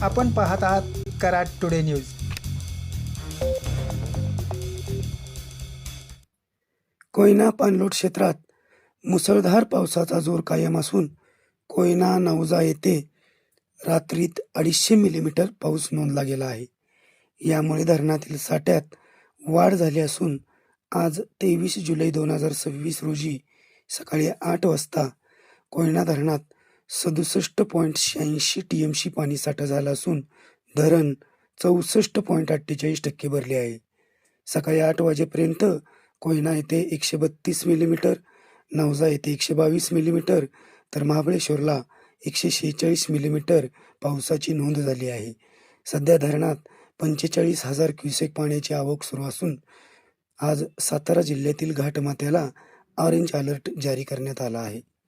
आपण पाहत आहात कराड टुडे न्यूज. कोयना पाणलोट क्षेत्रात मुसळधार पावसाचा जोर कायम असून कोयना नवजा येथे रात्रीत 250 मिलीमीटर पाऊस नोंदला गेला आहे. यामुळे धरणातील साठ्यात वाढ झाली असून आज 23 जुलै 2026 रोजी सकाळी 8 वाजता कोयना धरणात 67.86 TMC पाणीसाठा झाला असून धरण 64.48% भरले आहे. सकाळी 8 वाजेपर्यंत कोयना येथे 132 मिलीमीटर, नवजा येथे 122 मिलीमीटर तर महाबळेश्वरला 146 मिलीमीटर पावसाची नोंद झाली आहे. सध्या धरणात 45,000 क्युसेक पाण्याची आवक सुरू असून आज सातारा जिल्ह्यातील घाटमाथ्याला ऑरेंज अलर्ट जारी करण्यात आला आहे.